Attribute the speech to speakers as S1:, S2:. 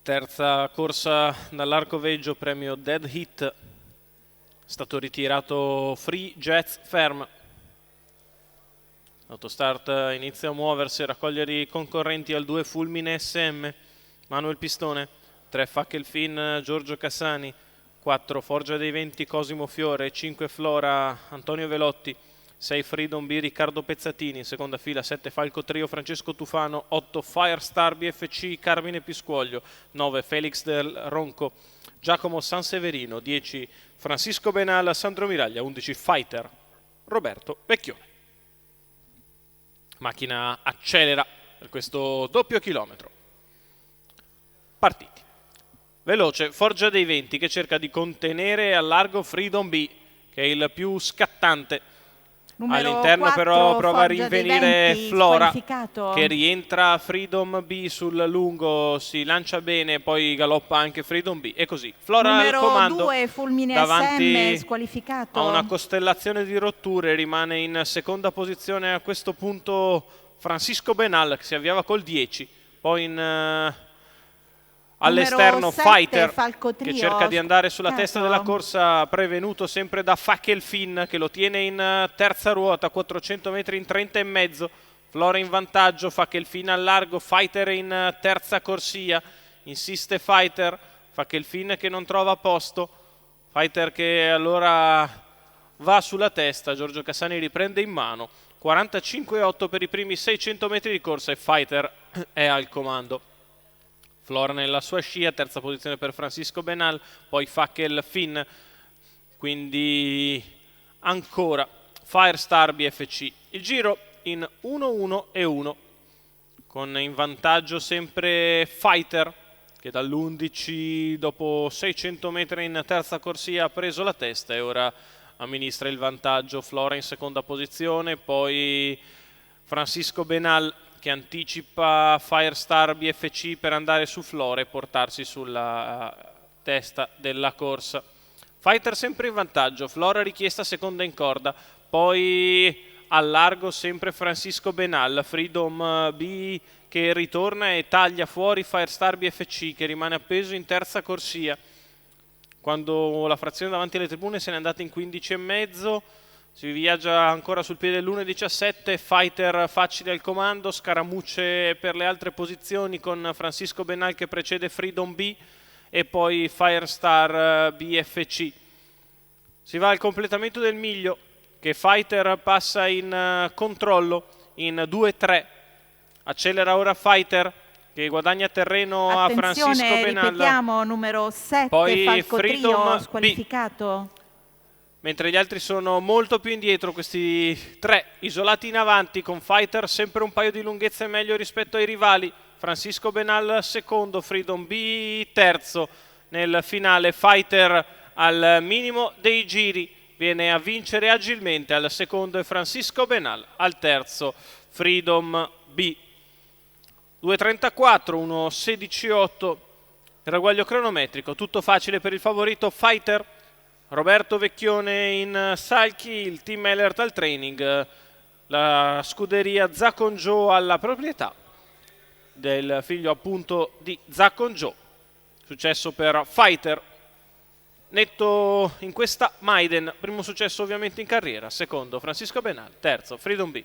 S1: Terza corsa dall'Arcoveggio, premio Dead Hit. È stato ritirato Free Jets Ferm. L'autostart inizia a muoversi, a raccogliere i concorrenti al 2 Fulmine SM, Manuel Pistone, 3 Fackelfin Giorgio Cassani, 4 Forgia dei Venti Cosimo Fiore, 5 Flora Antonio Velotti, 6 Freedom B Riccardo Pezzatini, in seconda fila 7 Falco Trio Francesco Tufano, 8 Firestar BFC Carmine Piscuoglio, 9 Felix del Ronco Giacomo Sanseverino, 10 Francisco Benal Sandro Miraglia, 11 Fighter Roberto Vecchione. Macchina accelera per questo doppio chilometro. Partiti. Veloce Forgia dei Venti che cerca di contenere al largo Freedom B, che è il più scattante. All'interno però prova a rinvenire Flora, che rientra Freedom B sul lungo, si lancia bene, poi galoppa anche Freedom B e così. Flora al comando,
S2: 2 Fulmine
S1: davanti
S2: SM squalificato.
S1: a una costellazione di rotture, rimane in seconda posizione a questo punto Francisco Benal, che si avviava col 10, poi all'esterno Fighter, che cerca di andare sulla testa della corsa, prevenuto sempre da Fackelfin, che lo tiene in terza ruota, 400 metri in 30 e mezzo. Flora in vantaggio, Fackelfin al largo, Fighter in terza corsia, insiste Fighter, Fackelfin che non trova posto, Fighter che allora va sulla testa, Giorgio Cassani riprende in mano, 45,8 per i primi 600 metri di corsa e Fighter è al comando. Flora nella sua scia, terza posizione per Francisco Benal, poi Fackelfin, quindi ancora Firestar BFC. Il giro in 1-1-1, con in vantaggio sempre Fighter, che dall'11 dopo 600 metri in terza corsia ha preso la testa e ora amministra il vantaggio. Flora in seconda posizione, poi Francisco Benal che anticipa Firestar BFC per andare su Flora e portarsi sulla testa della corsa. Fighter sempre in vantaggio, Flora richiesta seconda in corda, poi al largo sempre Francisco Benal, Freedom B che ritorna e taglia fuori Firestar BFC che rimane appeso in terza corsia. Quando la frazione davanti alle tribune se n'è andata in 15,5, si viaggia ancora sul piede dell'1,17, Fighter facile al comando, scaramucce per le altre posizioni con Francisco Benal che precede Freedom B e poi Firestar BFC. Si va al completamento del miglio che Fighter passa in controllo in 2-3, accelera ora Fighter che guadagna terreno a Francisco Benal.
S2: Ripetiamo, numero 7
S1: poi
S2: Falco
S1: Freedom
S2: Trio squalificato.
S1: Mentre gli altri sono molto più indietro, questi tre isolati in avanti, con Fighter sempre un paio di lunghezze meglio rispetto ai rivali. Francisco Benal secondo, Freedom B terzo. Nel finale Fighter al minimo dei giri viene a vincere agilmente al secondo e Francisco Benal al terzo, Freedom B. 2.34, 1.16.8, il ragguaglio cronometrico, tutto facile per il favorito Fighter. Roberto Vecchione in salchi, il team Elert al training, la scuderia Zaccongiò alla proprietà del figlio appunto di Zaccongiò. Successo per Fighter, netto in questa Maiden, primo successo ovviamente in carriera, secondo Francisco Benal, terzo Freedom B.